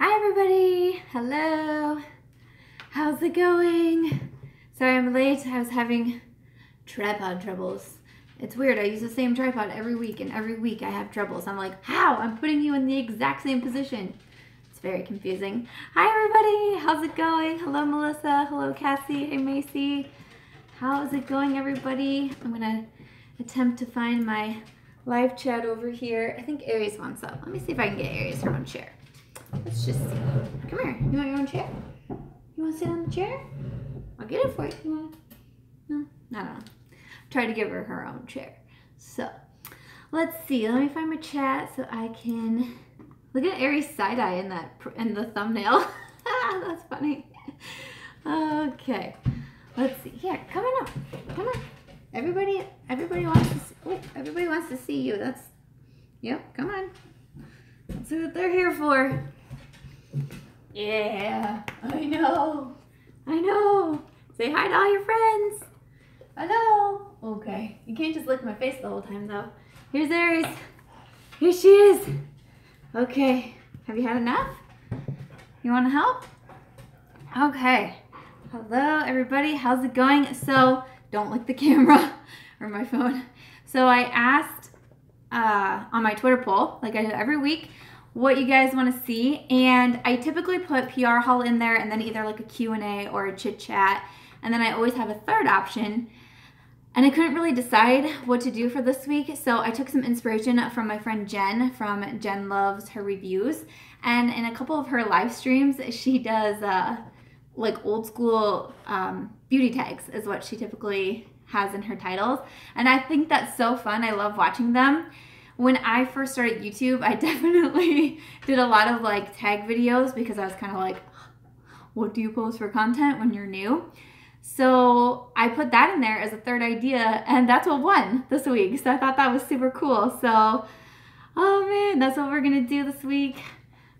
Hi everybody! Hello! How's it going? Sorry I'm late. I was having tripod troubles. It's weird. I use the same tripod every week, and every week I have troubles. I'm like, how? I'm putting you in the exact same position. It's very confusing. Hi everybody! How's it going? Hello Melissa. Hello Cassie. Hey Macy. How's it going everybody? I'm gonna attempt to find my live chat over here. I think Aries wants up. Let me see if I can get Aries her own chair. Let's just see. Come here. You want your own chair? You want to sit on the chair? I'll get it for you. You want? No? I don't know. Try to give her her own chair. So, let's see. Let me find my chat so I can look at Aries side-eye in the thumbnail. That's funny. Okay. Let's see. Here, come on up. Come on. Everybody wants to see, everybody wants to see you. Yep, come on. That's what they're here for. Yeah, I know. Say hi to all your friends. Hello. Okay, you can't just look at my face the whole time though. Here's Aries. Here she is. Okay, have you had enough? You want to help? Okay. Hello everybody, how's it going? So, don't lick the camera or my phone. So I asked on my Twitter poll, like I do every week, what you guys want to see, and I typically put PR haul in there and then either like a Q&A or a chit chat, and then I always have a third option, and I couldn't really decide what to do for this week, so I took some inspiration from my friend Jen from Jen Loves Her Reviews, and in a couple of her live streams she does like old school beauty tags is what she typically has in her titles, and I think that's so fun. I love watching them. When I first started YouTube, I definitely did a lot of like tag videos because I was kind of like, what do you post for content when you're new? So I put that in there as a third idea, and that's what won this week. So I thought that was super cool. So, oh man, that's what we're gonna do this week.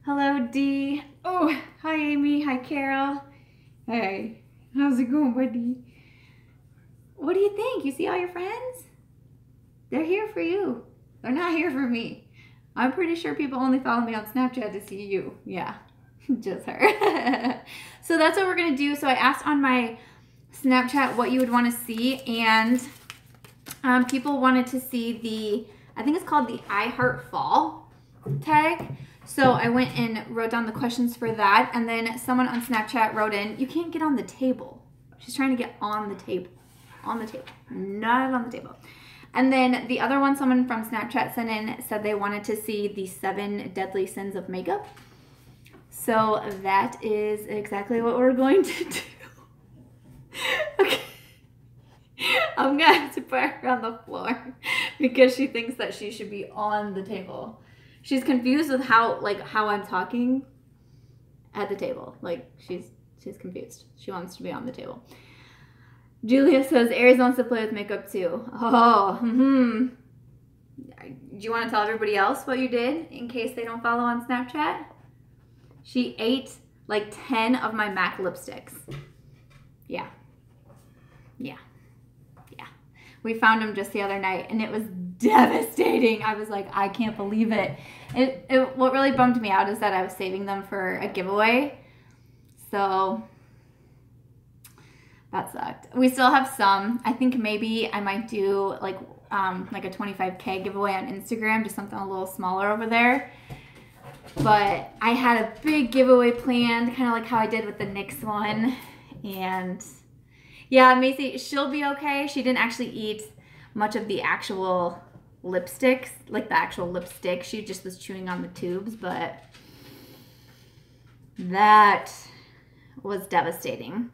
Hello, Dee. Oh, hi, Amy. Hi, Carol. Hey, how's it going, buddy? What do you think? You see all your friends? They're here for you. They're not here for me. I'm pretty sure people only follow me on Snapchat to see you. Yeah, just her. So that's what we're gonna do. So I asked on my Snapchat what you would want to see, and people wanted to see the, I think it's called the I Heart Fall tag. So I went and wrote down the questions for that, and then someone on Snapchat wrote in, you can't get on the table. She's trying to get on the table. On the table, not on the table. And then the other one, someone from Snapchat sent in, said they wanted to see the 7 deadly sins of makeup. So that is exactly what we're going to do. Okay. I'm gonna have to put her on the floor because she thinks that she should be on the table. She's confused with how I'm talking at the table. Like she's confused. She wants to be on the table. Julia says, Aries wants to play with makeup too. Oh, Do you want to tell everybody else what you did in case they don't follow on Snapchat? She ate like 10 of my MAC lipsticks. Yeah. We found them just the other night and it was devastating. I was like, I can't believe it. What really bummed me out is that I was saving them for a giveaway. So that sucked. We still have some. I think maybe I might do like a 25K giveaway on Instagram, just something a little smaller over there. But I had a big giveaway planned, kind of like how I did with the NYX one. And yeah, Macy, she'll be okay. She didn't actually eat much of the actual lipsticks, like the actual lipstick. She just was chewing on the tubes, but that was devastating.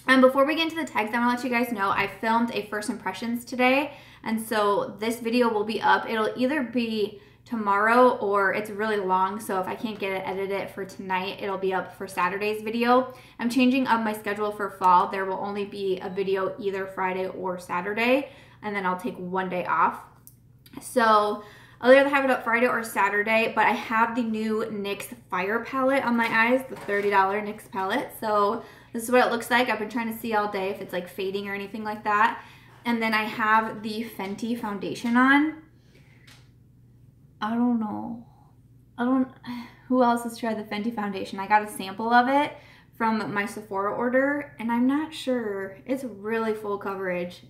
And before we get into the tags, I want to let you guys know I filmed a first impressions today, and so this video will be up. It'll either be tomorrow or it's really long, so if I can't get it edited for tonight, it'll be up for Saturday's video. I'm changing up my schedule for fall. There will only be a video either Friday or Saturday, and then I'll take one day off. So I'll either have it up Friday or Saturday, but I have the new NYX Fire palette on my eyes, the $30 NYX palette. So this is what it looks like. I've been trying to see all day if it's like fading or anything like that. And then I have the Fenty foundation on. I don't know. Who else has tried the Fenty foundation? I got a sample of it from my Sephora order, and I'm not sure. It's really full coverage.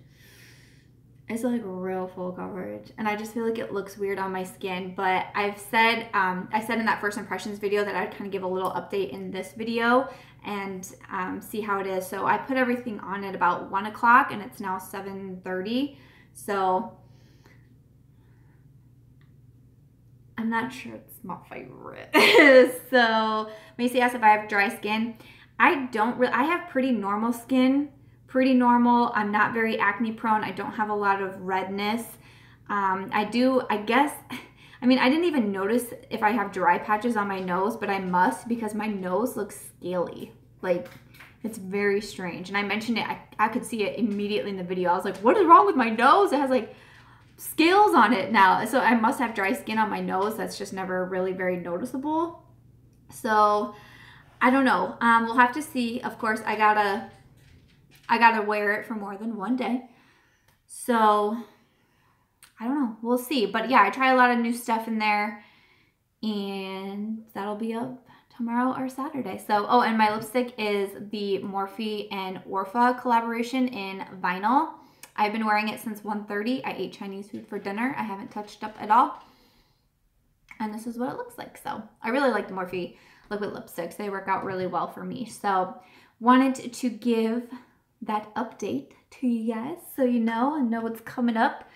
It's like real full coverage, and I just feel like it looks weird on my skin. But I've said, I said in that first impressions video that I'd kind of give a little update in this video and see how it is. So I put everything on at about 1 o'clock, and it's now 7:30. So I'm not sure it's my favorite. So Macy asked if I have dry skin. I don't really, I have pretty normal skin. Pretty normal. I'm not very acne prone. I don't have a lot of redness. I guess, I mean, I didn't even notice if I have dry patches on my nose, but I must because my nose looks scaly. Like, it's very strange. And I mentioned it, I could see it immediately in the video. I was like, what is wrong with my nose? It has like scales on it now. So I must have dry skin on my nose. That's just never really very noticeable. So I don't know. We'll have to see. Of course, I gotta wear it for more than one day. So I don't know. We'll see. But yeah, I try a lot of new stuff in there, and that'll be up tomorrow or Saturday. So, oh, and my lipstick is the Morphe and Orpha collaboration in vinyl. I've been wearing it since 1:30. I ate Chinese food for dinner. I haven't touched up at all. And this is what it looks like. So I really like the Morphe liquid lipsticks. They work out really well for me. So wanted to give that update to you guys so you know and know what's coming up.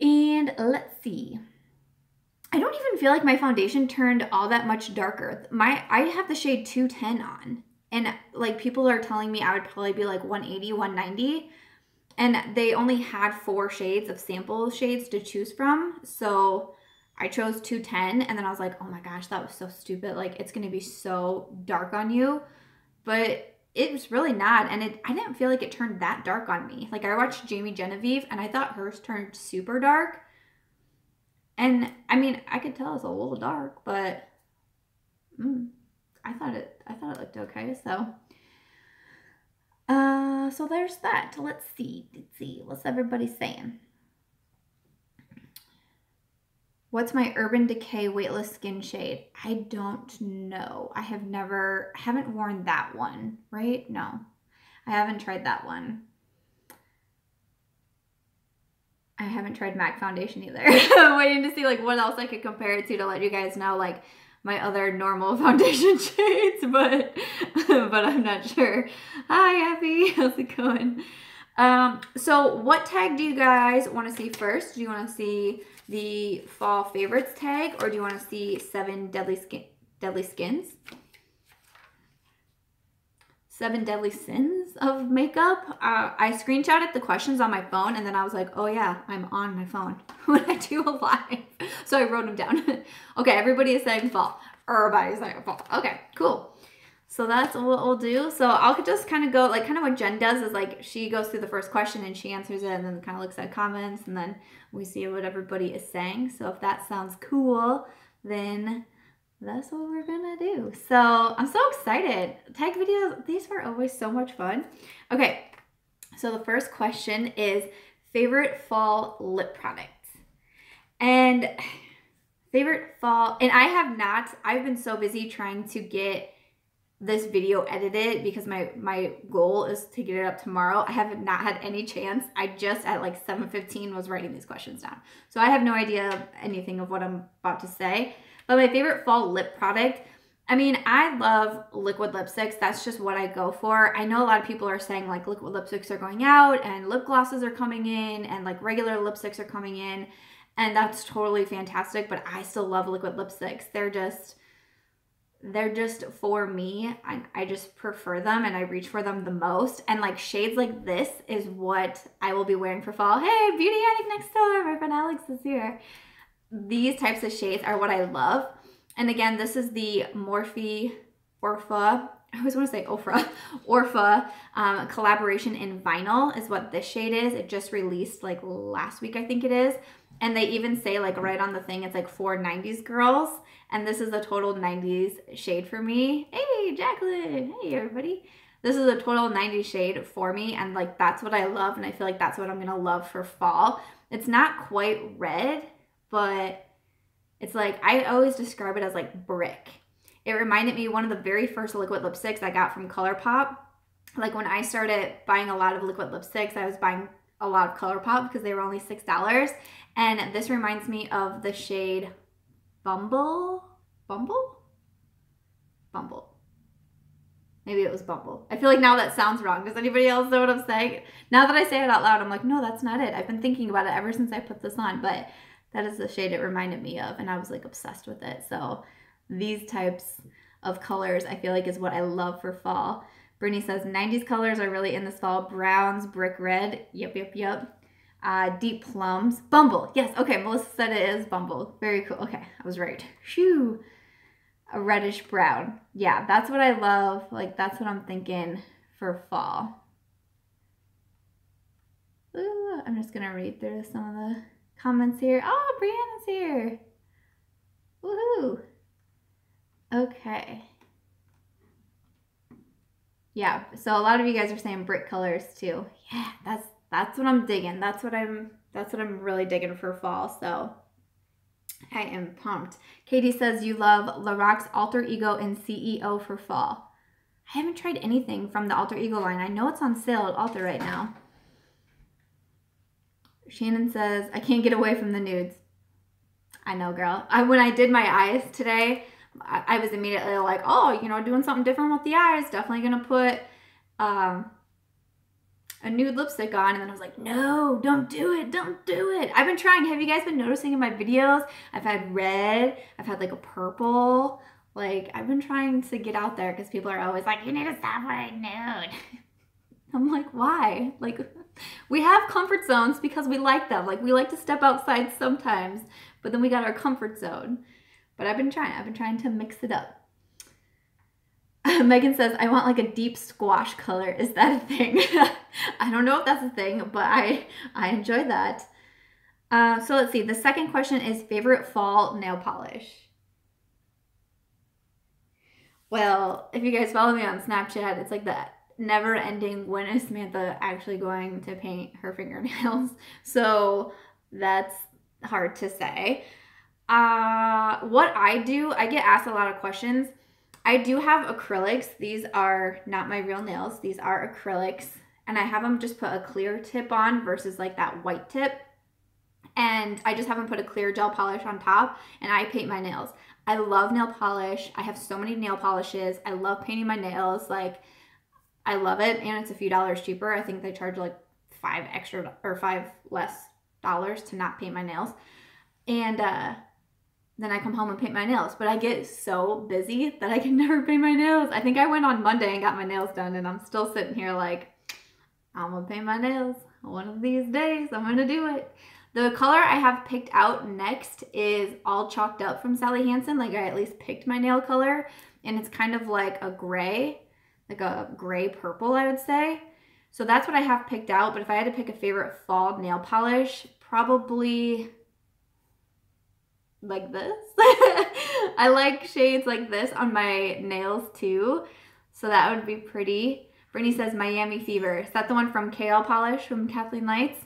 And let's see. I don't even feel like my foundation turned all that much darker. I have the shade 210 on, and like people are telling me I would probably be like 180, 190, and they only had 4 shades of sample shades to choose from. So I chose 210, and then I was like, oh my gosh, that was so stupid. Like, it's gonna be so dark on you. But it was really not, and I didn't feel like it turned that dark on me. Like, I watched Jamie Genevieve, and I thought hers turned super dark. And I mean, I could tell it's a little dark, but I thought it looked okay. So, so there's that. Let's see. What's everybody saying? What's my Urban Decay Weightless Skin shade? I don't know. I haven't worn that one, right? No, I haven't tried that one. I haven't tried MAC foundation either. I'm waiting to see like what else I could compare it to let you guys know like my other normal foundation shades, but I'm not sure. Hi, Abby. How's it going? So what tag do you guys want to see first? Do you want to see the fall favorites tag, or do you want to see 7 deadly skins? 7 deadly sins of makeup. I screenshotted the questions on my phone, and then I was like, oh yeah, I'm on my phone when I do a live. So I wrote them down. Okay, everybody is saying fall. Everybody's saying fall. Okay, cool. So that's what we'll do. So I'll just kind of go, like kind of what Jen does is like she goes through the first question and she answers it and then kind of looks at comments and then we see what everybody is saying. So if that sounds cool, then that's what we're gonna do. So I'm so excited. Tag videos, these were always so much fun. Okay, so the first question is favorite fall lip products. And favorite fall, and I've been so busy trying to get this video edited because my goal is to get it up tomorrow. I have not had any chance. I just at like 7:15 was writing these questions down. So I have no idea anything of what I'm about to say. But my favorite fall lip product, I mean, I love liquid lipsticks. That's just what I go for. I know a lot of people are saying like liquid lipsticks are going out and lip glosses are coming in and like regular lipsticks are coming in. And that's totally fantastic, but I still love liquid lipsticks. They're just for me. I just prefer them and I reach for them the most. And like shades like this is what I will be wearing for fall. Hey, Beauty Attic next door. My friend Alex is here. These types of shades are what I love. And again, this is the Morphe Orpha. I always want to say Orpha collaboration in vinyl is what this shade is. It just released like last week, I think it is. And they even say like right on the thing, it's like for 90s girls. And this is a total 90s shade for me. Hey, Jacqueline. Hey, everybody. This is a total 90s shade for me. And like, that's what I love. And I feel like that's what I'm going to love for fall. It's not quite red, but It's like, I always describe it as like brick. It reminded me of one of the very first liquid lipsticks I got from ColourPop. Like when I started buying a lot of liquid lipsticks, I was buying a lot of ColourPop because they were only $6. And this reminds me of the shade Bumble? Maybe it was Bumble. I feel like now that sounds wrong. Does anybody else know what I'm saying? Now that I say it out loud, I'm like, no, that's not it. I've been thinking about it ever since I put this on, but that is the shade it reminded me of, and I was like obsessed with it. So these types of colors I feel like is what I love for fall. Brittany says 90s colors are really in this fall. Browns, brick red. Yep. Deep plums. Bumble. Yes. Okay. Melissa said it is Bumble. Very cool. Okay. I was right. Shoo. A reddish brown. Yeah. That's what I love. Like that's what I'm thinking for fall. Ooh, I'm just going to read through some of the comments here. Oh, Brianna's here. Woohoo. Okay. Yeah, so a lot of you guys are saying brick colors too. Yeah, that's what I'm digging. That's what I'm really digging for fall. So I am pumped. Katie says you love Lorack's Alter Ego and CEO for fall. I haven't tried anything from the Alter Ego line. I know it's on sale at Alter right now. Shannon says I can't get away from the nudes. I know, girl. When I did my eyes today, I was immediately like, oh, you know, doing something different with the eyes. Definitely going to put a nude lipstick on. And then I was like, no, don't do it. Don't do it. I've been trying. Have you guys been noticing in my videos? I've had red. I've had like a purple. Like, I've been trying to get out there because people are always like, you need to stop wearing nude. I'm like, why? Like, we have comfort zones because we like them. Like, we like to step outside sometimes, but then we got our comfort zone. But I've been trying to mix it up. Megan says, I want like a deep squash color. Is that a thing? I don't know if that's a thing, but I enjoy that. So let's see. The second question is favorite fall nail polish. Well, if you guys follow me on Snapchat, it's like that never ending when is Samantha actually going to paint her fingernails. So that's hard to say. What I do, I get asked a lot of questions. I do have acrylics. These are not my real nails. These are acrylics. And I have them just put a clear tip on versus like that white tip. And I just have them put a clear gel polish on top and I paint my nails. I love nail polish. I have so many nail polishes. I love painting my nails. Like, I love it. And it's a few dollars cheaper. I think they charge like $5 less to not paint my nails. And, then I come home and paint my nails, but I get so busy that I can never paint my nails. I think I went on Monday and got my nails done and I'm still sitting here like, I'm gonna paint my nails. One of these days, I'm gonna do it. The color I have picked out next is All Chalked Up from Sally Hansen. Like I at least picked my nail color and it's kind of like a gray purple, I would say. So that's what I have picked out, but if I had to pick a favorite fall nail polish, probably like this. I like shades like this on my nails too. So that would be pretty. Brittany says Miami Fever. Is that the one from KL Polish from Kathleen Lights?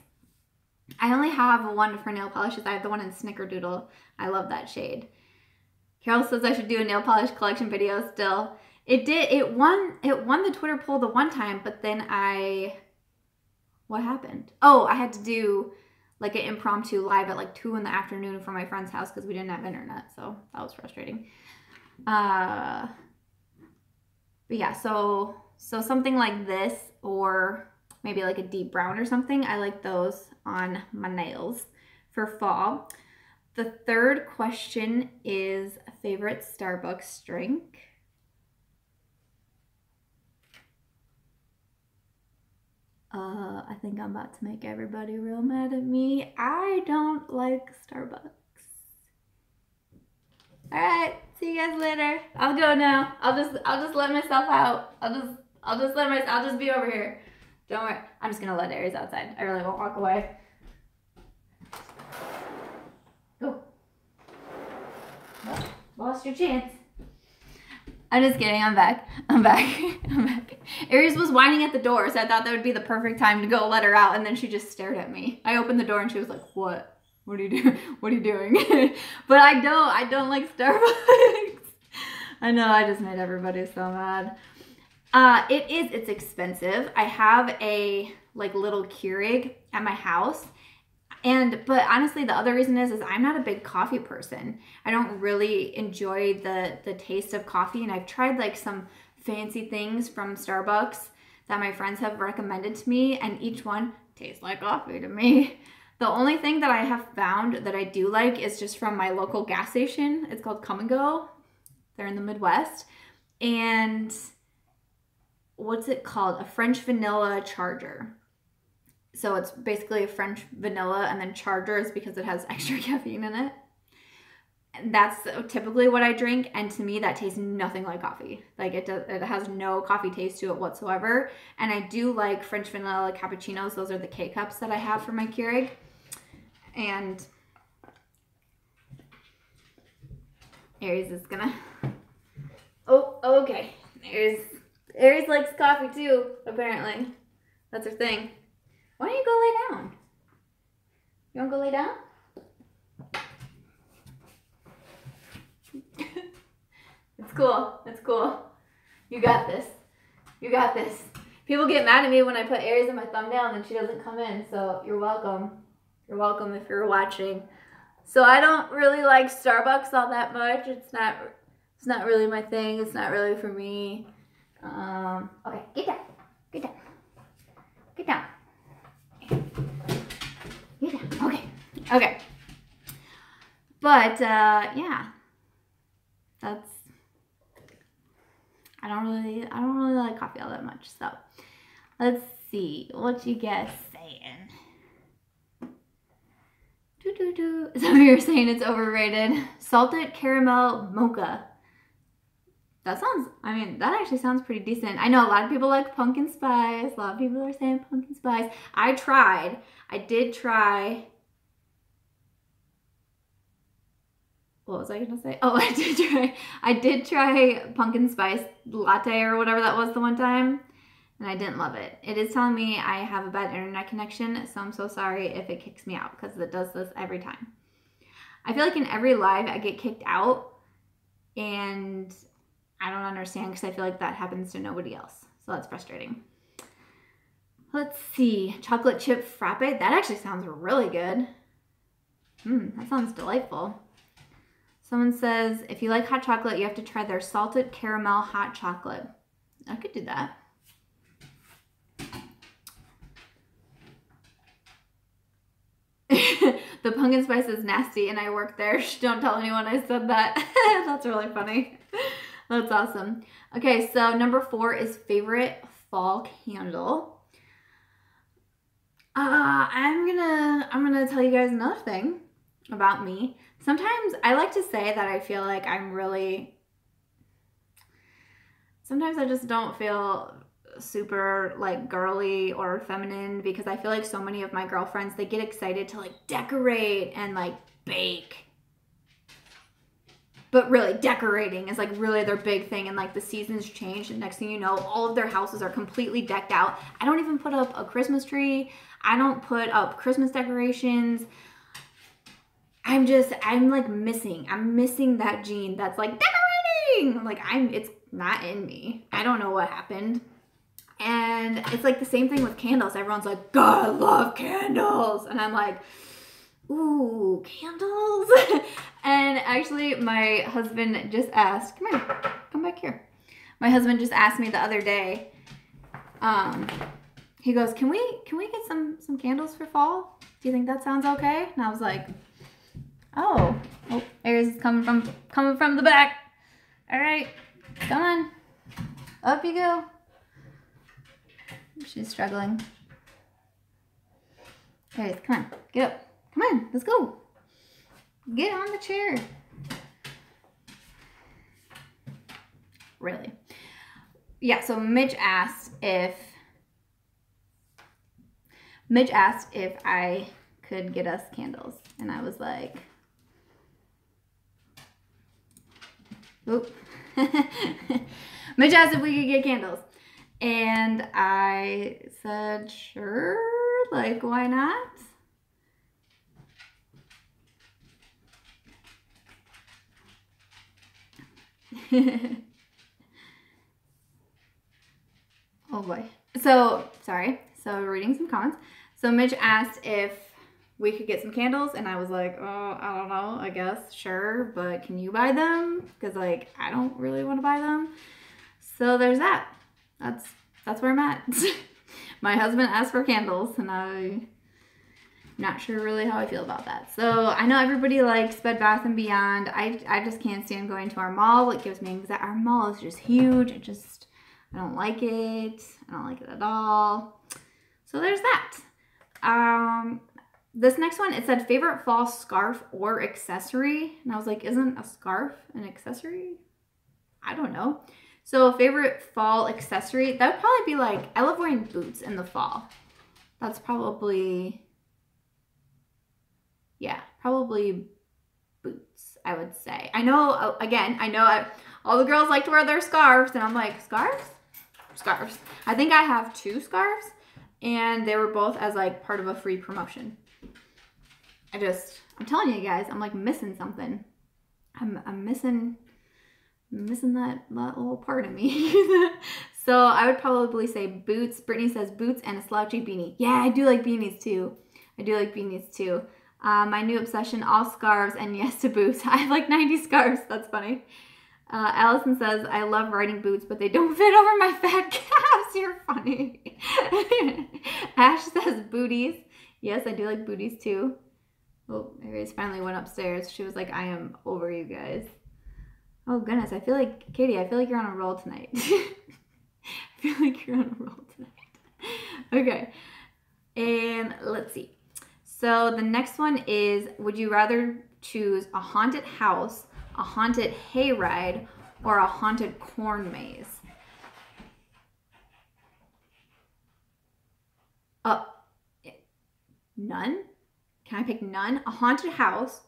I only have one for nail polishes. I have the one in Snickerdoodle. I love that shade. Carol says I should do a nail polish collection video still. It won the Twitter poll the one time, but then what happened? Oh, I had to do like an impromptu live at like 2 in the afternoon from my friend's house because we didn't have internet. So that was frustrating. But yeah, so something like this or maybe like a deep brown or something. I like those on my nails for fall. The third question is favorite Starbucks drink. I think I'm about to make everybody real mad at me. I don't like Starbucks. All right, see you guys later. I'll go now. I'll just let myself out. I'll just be over here. Don't worry. I'm just gonna let Aries outside. I really won't walk away. Go. Well, lost your chance. I'm just kidding. I'm back. Aries was whining at the door, so I thought that would be the perfect time to go let her out, and then she just stared at me. I opened the door and she was like, what? What are you doing? What are you doing? But I don't like Starbucks. I know, I just made everybody so mad. It's expensive. I have a like little Keurig at my house. But honestly, the other reason is I'm not a big coffee person. I don't really enjoy the taste of coffee, and I've tried like some fancy things from Starbucks that my friends have recommended to me, and each one tastes like coffee to me. The only thing that I have found that I do like is just from my local gas station. It's called Come and Go. They're in the Midwest. And what's it called? A French vanilla charger. So it's basically a French vanilla, and then charger is because it has extra caffeine in it. And that's typically what I drink, and to me that tastes nothing like coffee. Like it has no coffee taste to it whatsoever. And I do like French vanilla cappuccinos. Those are the K-cups that I have for my Keurig. And Aries is gonna, oh, okay. Aries likes coffee too, apparently. That's her thing. Why don't you go lay down? You wanna go lay down? It's cool, it's cool. You got this. You got this. People get mad at me when I put Aries in my thumbnail and then she doesn't come in, so you're welcome. You're welcome if you're watching. So I don't really like Starbucks all that much. It's not really my thing. It's not really for me. Okay, get down. Get down. Get down. Get down. Okay. Okay. But yeah. I don't really like coffee all that much. So let's see what you guys saying. Some of you are saying it's overrated. Salted caramel mocha. That sounds, I mean, that actually sounds pretty decent. I know a lot of people like pumpkin spice. A lot of people are saying pumpkin spice. I did try. What was I gonna say? Oh, I did try pumpkin spice latte or whatever that was the one time, and I didn't love it. It is telling me I have a bad internet connection, so I'm so sorry if it kicks me out because it does this every time. I feel like in every live I get kicked out, and I don't understand because I feel like that happens to nobody else. So that's frustrating. Let's see. Chocolate chip frappe. That actually sounds really good. That sounds delightful. Someone says, if you like hot chocolate, you have to try their salted caramel hot chocolate. I could do that. The pumpkin spice is nasty and I work there. Shh, don't tell anyone I said that. That's really funny. That's awesome. Okay, so number 4 is favorite fall candle. I'm gonna tell you guys another thing about me. Sometimes I like to say that I feel like sometimes I just don't feel super like girly or feminine because I feel like so many of my girlfriends, they get excited to like decorate and like bake. But really, decorating is like really their big thing, and like the seasons change, and next thing you know, all of their houses are completely decked out. I don't even put up a Christmas tree. I don't put up Christmas decorations. I'm missing that gene that's like decorating. Like it's not in me. I don't know what happened. And it's like the same thing with candles. Everyone's like, God, I love candles. And I'm like, ooh, candles. And actually my husband just asked, come here, come back here. My husband just asked me the other day, he goes, can we get some candles for fall? Do you think that sounds okay? And I was like, oh, Aries is coming from the back. All right, come on, up you go. She's struggling. Aries, come on, get up. Come on, let's go. Get on the chair. Really? Yeah, so Mitch asked if I could get us candles. And I was like, oop. Mitch asked if we could get candles. And I said, sure, like, why not? Oh boy. So, sorry. So, reading some comments. So, Mitch asked if we could get some candles, and I was like, oh, I don't know, I guess, sure, but can you buy them? Because, like, I don't really want to buy them. So, there's that. That's where I'm at. My husband asked for candles, and I'm not sure really how I feel about that. So, I know everybody likes Bed Bath & Beyond. I just can't stand going to our mall. It gives me anxiety. Our mall is just huge. I don't like it. I don't like it at all. So, there's that. This next one, it said favorite fall scarf or accessory. And I was like, isn't a scarf an accessory? I don't know. So favorite fall accessory, that would probably be like, I love wearing boots in the fall. That's probably, yeah, probably boots, I would say. I know, again, all the girls like to wear their scarves, and I'm like, scarves? Scarves. I think I have 2 scarves, and they were both as like part of a free promotion. I'm telling you guys, I'm like missing something. I'm missing that little part of me. So I would probably say boots. Brittany says boots and a slouchy beanie. Yeah, I do like beanies too. My new obsession, all scarves, and yes to boots. I have like 90 scarves. That's funny. Allison says, I love riding boots, but they don't fit over my fat calves. You're funny. Ash says booties. Yes, I do like booties too. Oh, Aries finally went upstairs. She was like, I am over you guys. Oh, goodness. Katie, I feel like you're on a roll tonight. Okay. And let's see. So the next one is, would you rather choose a haunted house, a haunted hayride, or a haunted corn maze? None? Can I pick none? A haunted house,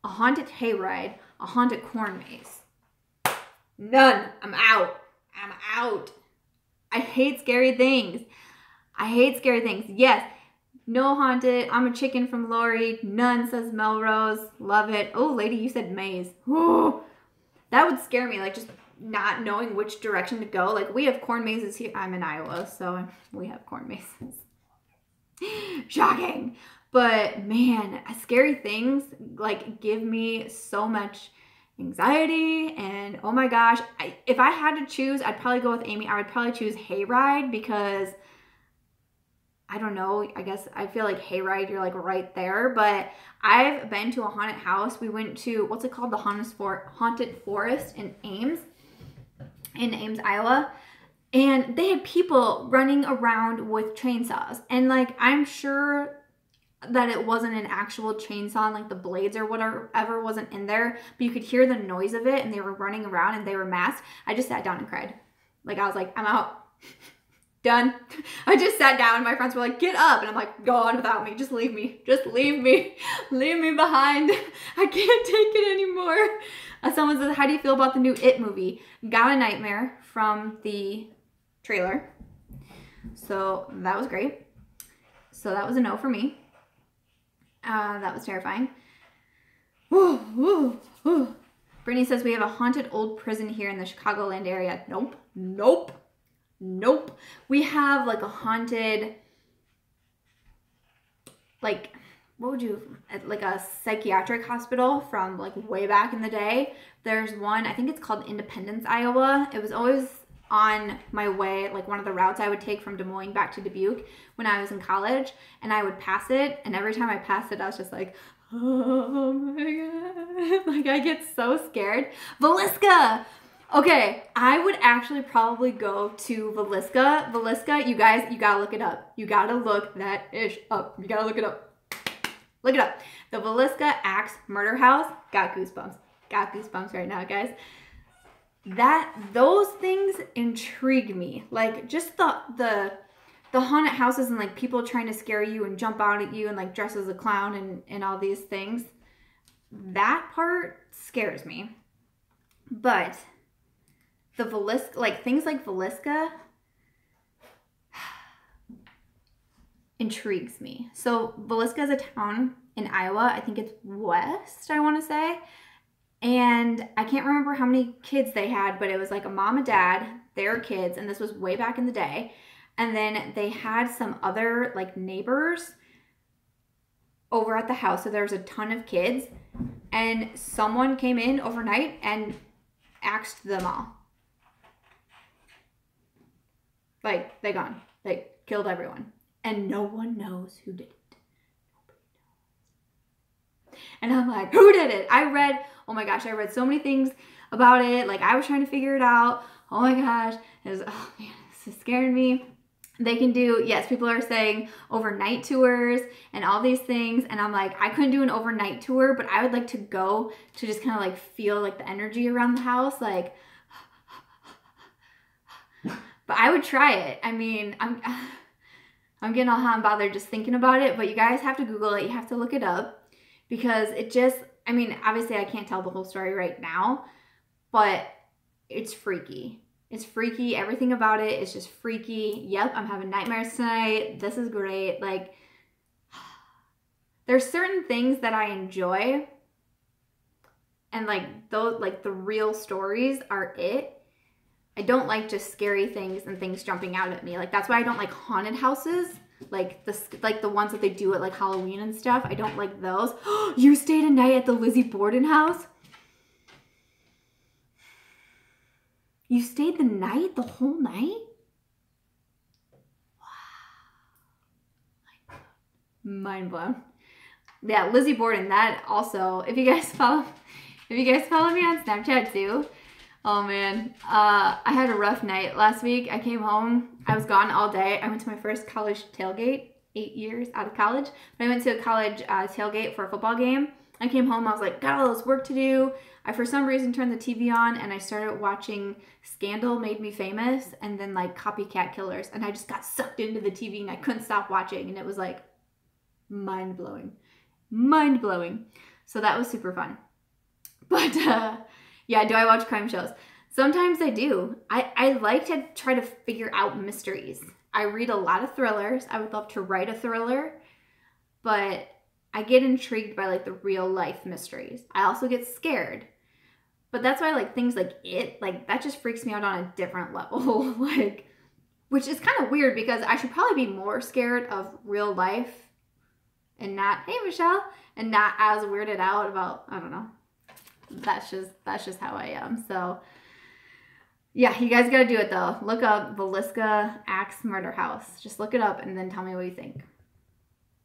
a haunted hayride, a haunted corn maze. None. I'm out. I hate scary things. Yes. No haunted. I'm a chicken from Lori. None, says Melrose. Love it. Oh, lady, you said maze. Oh, that would scare me. Like, just not knowing which direction to go. Like, we have corn mazes here. I'm in Iowa, so we have corn mazes. Shocking. But man, scary things like give me so much anxiety, and oh my gosh, if I had to choose, I'd probably go with Amy. I would probably choose hayride because I don't know, I guess I feel like hayride, you're like right there, but I've been to a haunted house. We went to, what's it called? The Haunted Forest in Ames, Iowa. And they had people running around with chainsaws. And like, I'm sure that it wasn't an actual chainsaw and like the blades or whatever wasn't in there, but you could hear the noise of it, and they were running around and they were masked. I just sat down and cried. Like, I was like, I'm out. Done. I just sat down and my friends were like, get up. And I'm like, go on without me. Just leave me. Just leave me. Leave me behind. I can't take it anymore. Someone says, how do you feel about the new It movie? Got a nightmare from the trailer. So that was great. So that was a no for me. That was terrifying. Ooh, ooh, ooh. Brittany says, we have a haunted old prison here in the Chicagoland area. Nope. Nope. Nope. We have like a haunted, like, what would you, like a psychiatric hospital from like way back in the day. There's one, I think it's called Independence, Iowa. It was always on my way, like one of the routes I would take from Des Moines back to Dubuque when I was in college, and I would pass it, and every time I passed it, I was just like, oh my God. Like, I get so scared. Villisca. Okay, I would actually probably go to Villisca. Villisca, you guys, you gotta look it up. You gotta look that ish up. You gotta look it up. Look it up. The Villisca Axe Murder House. Got goosebumps. Got goosebumps right now, guys. Those things intrigue me. Like, just the haunted houses and like people trying to scare you and jump out at you and like dress as a clown and all these things. That part scares me. But the Villisca, like things like Villisca intrigues me. So Villisca is a town in Iowa. I think it's west, I want to say. And I can't remember how many kids they had, but it was like a mom and dad, their kids, and this was way back in the day. And then they had some other like neighbors over at the house. So there was a ton of kids, and someone came in overnight and axed them all. Like, they gone. They killed everyone. And no one knows who did it. Nobody knows. And I'm like, who did it? I read so many things about it. Like, I was trying to figure it out. Oh my gosh. Oh man, this is scaring me. They can do, yes, people are saying overnight tours and all these things. And I'm like, I couldn't do an overnight tour, but I would like to go to just kind of like feel like the energy around the house. Like, but I would try it. I mean, I'm getting all hot and bothered just thinking about it, but you guys have to Google it. You have to look it up because it just, I mean, obviously I can't tell the whole story right now, but it's freaky. It's freaky. Everything about it is just freaky. Yep, I'm having nightmares tonight. This is great. Like, there's certain things that I enjoy, and like those, like the real stories are it. I don't like just scary things and things jumping out at me. Like, that's why I don't like haunted houses. Like the ones that they do at like Halloween and stuff. I don't like those. You stayed a night at the Lizzie Borden house? You stayed the night? The whole night? Wow. Mind blown. Yeah, Lizzie Borden, that also, if you guys follow me on Snapchat too, oh man, I had a rough night last week. I came home, I was gone all day. I went to my first college tailgate, 8 years out of college. But I went to a college tailgate for a football game. I came home, I was like, got all this work to do. I, for some reason, turned the TV on and I started watching Scandal Made Me Famous and then like Copycat Killers. And I just got sucked into the TV and I couldn't stop watching. And it was like mind-blowing. Mind-blowing. So that was super fun. But yeah, do I watch crime shows? Sometimes I do. I like to try to figure out mysteries. I read a lot of thrillers. I would love to write a thriller, but I get intrigued by like the real life mysteries. I also get scared. But that's why like things like It, like that just freaks me out on a different level. Like, which is kind of weird because I should probably be more scared of real life and not, hey Michelle, and not as weirded out about, I don't know. That's just how I am. So yeah, you guys gotta do it though. Look up Villisca Axe Murder House. Just look it up and then tell me what you think.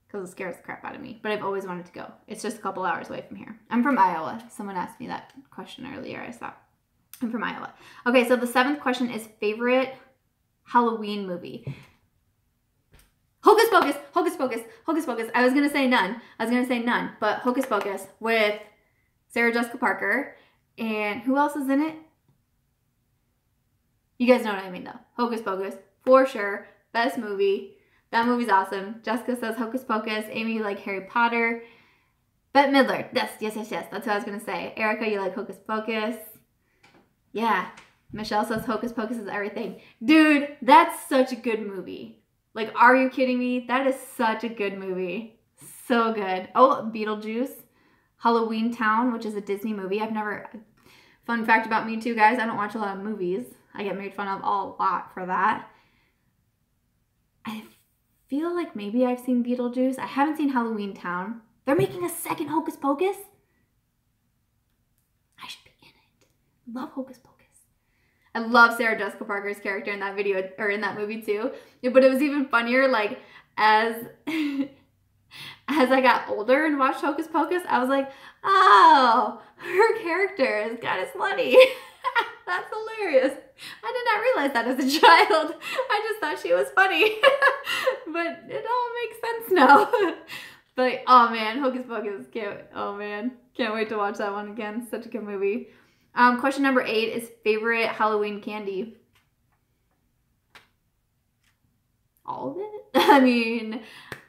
Because it scares the crap out of me. But I've always wanted to go. It's just a couple hours away from here. I'm from Iowa. Someone asked me that question earlier. I saw. I'm from Iowa. Okay, so the 7th question is favorite Halloween movie. Hocus Pocus, Hocus Pocus, Hocus Pocus. I was gonna say none, but Hocus Pocus with Sarah Jessica Parker. And who else is in it? You guys know what I mean though. Hocus Pocus, for sure. Best movie. That movie's awesome. Jessica says Hocus Pocus. Amy, you like Harry Potter. Bette Midler. Yes. That's what I was going to say. Erica, you like Hocus Pocus. Yeah. Michelle says Hocus Pocus is everything. Dude, that's such a good movie. Like, are you kidding me? That is such a good movie. So good. Oh, Beetlejuice. Halloween Town, which is a Disney movie. Fun fact about me too, guys. I don't watch a lot of movies. I get made fun of a lot for that. I feel like maybe I've seen Beetlejuice. I haven't seen Halloween Town. They're making a second Hocus Pocus? I should be in it. Love Hocus Pocus. I love Sarah Jessica Parker's character in that video, or in that movie too. But it was even funnier, like, as I got older and watched Hocus Pocus, I was like, oh, her character is kind of slutty. That's hilarious. I did not realize that as a child. I just thought she was funny. But it all makes sense now. But, oh man, Hocus Pocus. Can't wait to watch that one again. Such a good movie. Question number 8 is favorite Halloween candy. All of it? I mean,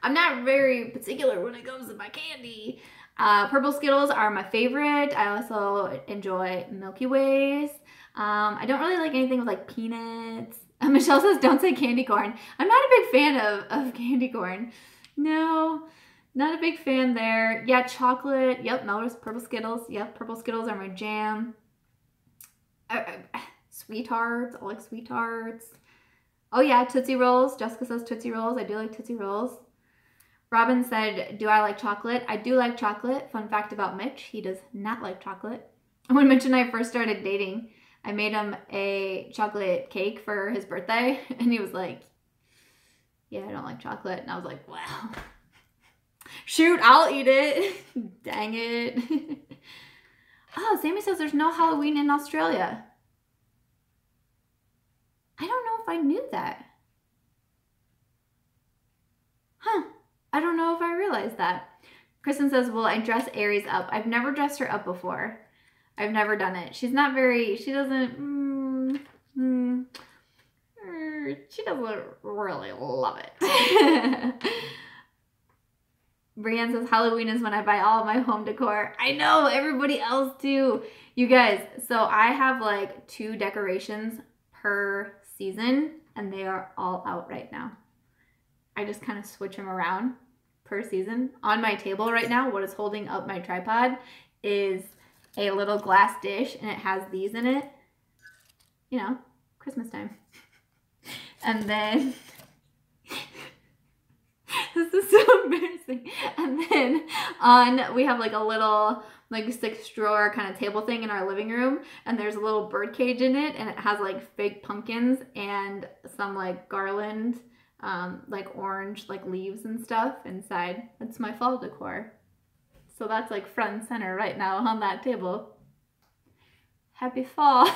I'm not very particular when it comes to my candy. Purple Skittles are my favorite. I also enjoy Milky Ways. I don't really like anything with like peanuts. Michelle says don't say candy corn. I'm not a big fan of candy corn. No, Not a big fan there. Yeah, chocolate. Yep, Melrose purple Skittles. Yep, purple Skittles are my jam. Sweethearts. I like sweethearts. Oh yeah, Tootsie Rolls. Jessica says Tootsie Rolls. I do like Tootsie Rolls. Robin said, do I like chocolate? I do like chocolate. Fun fact about Mitch, he does not like chocolate. When Mitch and I first started dating, I made him a chocolate cake for his birthday, and he was like, yeah, I don't like chocolate. And I was like, wow. Shoot, I'll eat it. Dang it. Oh, Sammy says there's no Halloween in Australia. I don't know if I knew that. Huh. I don't know if I realized that. Kristen says, will I dress Aries up? I've never dressed her up before. I've never done it. She's not very, she doesn't really love it. Brienne says, Halloween is when I buy all my home decor. I know, everybody else too. You guys, so I have like 2 decorations per season, and they are all out right now. I just kind of switch them around per season. On my table right now, what is holding up my tripod is a little glass dish, and it has these in it. You know, Christmas time. And then, this is so embarrassing. And then we have like a little like 6-drawer kind of table thing in our living room, and there's a little bird cage in it, and it has like fake pumpkins and some like garland, like orange like leaves and stuff inside. That's my fall decor. So that's like front and center right now on that table. Happy fall.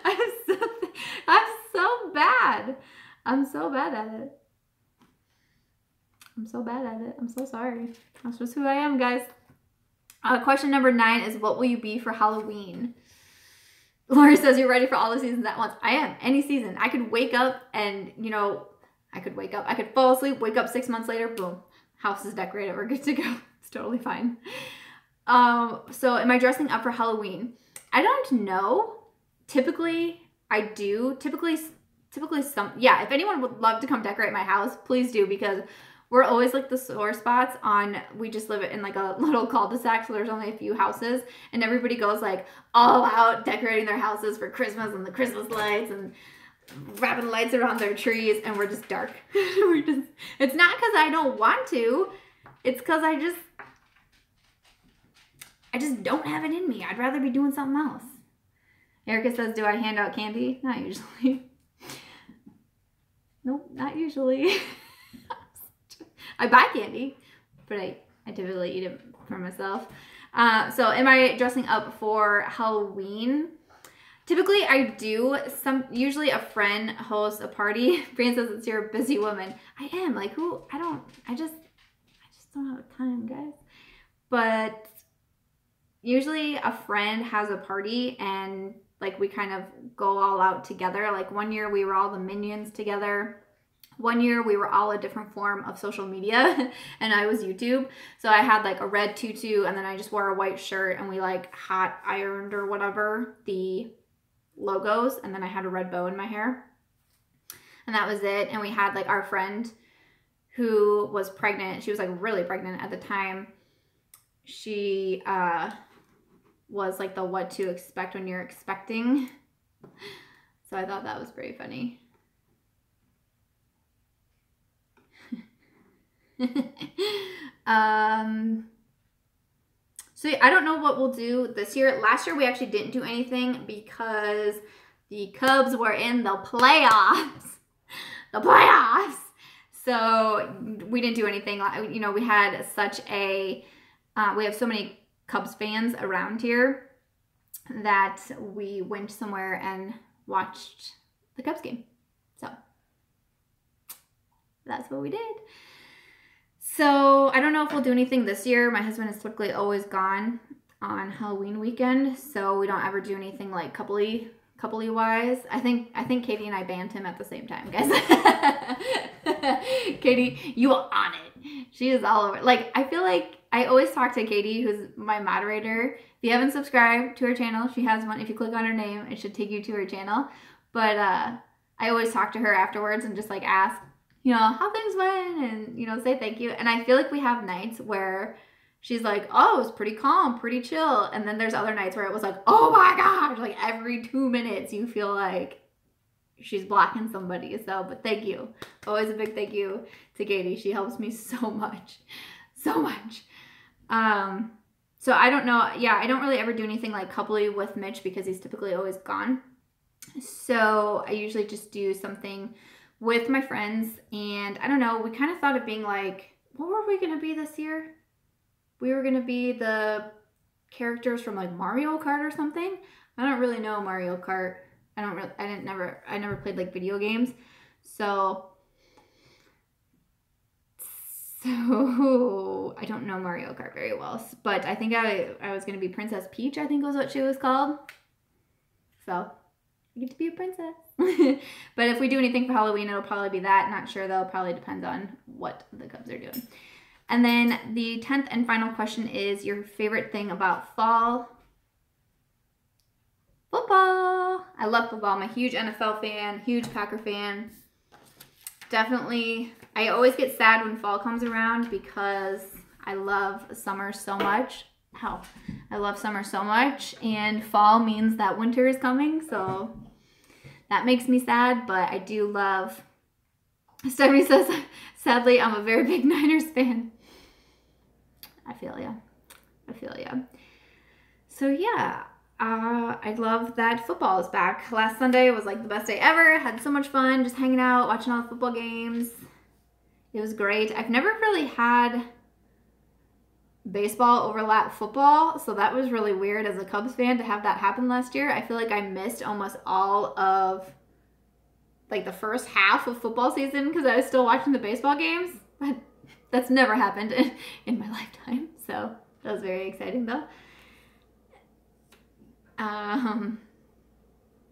I'm so bad. I'm so bad at it. I'm so bad at it. I'm so sorry. That's just who I am, guys. Question number 9 is, what will you be for Halloween? Lori says, you're ready for all the seasons at once. I am. Any season. I could wake up and, you know, I could fall asleep, wake up 6 months later, boom, house is decorated, we're good to go. It's totally fine. So am I dressing up for Halloween? I don't know. Typically, I do. Typically some, yeah, if anyone would love to come decorate my house, please do, because we're always like the sore spots on, we just live in like a little cul-de-sac, so there's only a few houses, and everybody goes like all out decorating their houses for Christmas and the Christmas lights and wrapping lights around their trees, and we're just dark. It's not because I don't want to, it's because I just don't have it in me. I'd rather be doing something else. Erica says, do I hand out candy? Not usually. Nope, not usually. I buy candy, but I typically eat it for myself. So am I dressing up for Halloween? Typically I do. Usually a friend hosts a party. Brian says it's your busy woman. I am. Like, who? I just don't have time, guys. But usually a friend has a party, and like we kind of go all out together. Like one year we were all the Minions together. One year we were all a different form of social media, and I was YouTube. So I had like a red tutu, and then I just wore a white shirt, and we like hot ironed or whatever the logos, and then I had a red bow in my hair, and that was it. And we had like our friend who was pregnant. She was like really pregnant at the time. She was like the what to expect when you're expecting. So I thought that was pretty funny. So I don't know what we'll do this year. Last year we actually didn't do anything because the Cubs were in the playoffs. So we didn't do anything. You know, we had such a we have so many Cubs fans around here that we went somewhere and watched the Cubs game. So that's what we did. So I don't know if we'll do anything this year. My husband is typically always gone on Halloween weekend, so we don't ever do anything like coupley wise. I think Katie and I banned him at the same time, guys. Katie, you are on it. She is all over. Like, I feel like I always talk to Katie, who's my moderator. If you haven't subscribed to her channel, she has one. If you click on her name, it should take you to her channel. But I always talk to her afterwards and just like ask, you know, how things went and, you know, say thank you. And I feel like we have nights where she's like, oh, it was pretty calm, pretty chill. And then there's other nights where it was like, oh my gosh, like every 2 minutes you feel like she's blocking somebody. So, but thank you. Always a big thank you to Katie. She helps me so much. So much. So I don't know. Yeah, I don't really ever do anything like coupley with Mitch because he's typically always gone. So I usually just do something with my friends. And I don't know, we kind of thought of being like, what were we going to be this year? We were going to be the characters from like Mario Kart or something. I don't really know Mario Kart. I never played like video games. So I don't know Mario Kart very well, but I think I was going to be Princess Peach, I think was what she was called. So I get to be a princess. But if we do anything for Halloween, it'll probably be that. Not sure though, probably depends on what the Cubs are doing. And then the 10th and final question is your favorite thing about fall. Football. I love football. I'm a huge NFL fan, huge Packer fan. Definitely, I always get sad when fall comes around because I love summer so much. I love summer so much, and fall means that winter is coming, so that makes me sad, but I do love. Stephanie says, sadly, I'm a very big Niners fan. I feel ya. I feel ya. So yeah. I love that football is back. Last Sunday was like the best day ever. Had so much fun just hanging out, watching all the football games. It was great. I've never really had baseball overlap football, so that was really weird as a Cubs fan to have that happen last year. I feel like I missed almost all of like the first half of football season because I was still watching the baseball games. But that's never happened in my lifetime, so that was very exciting though.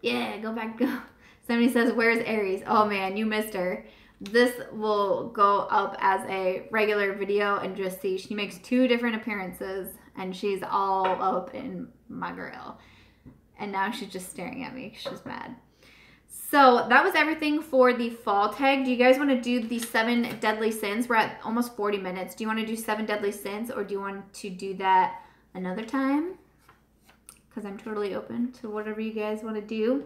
Yeah, go back, go. Somebody says, where's Aries? Oh man, you missed her. This will go up as a regular video and just see. She makes 2 different appearances and she's all up in my grill. And now she's just staring at me. She's mad. So that was everything for the fall tag. Do you guys want to do the 7 deadly sins? We're at almost 40 minutes. Do you want to do 7 deadly sins or do you want to do that another time? Because I'm totally open to whatever you guys want to do.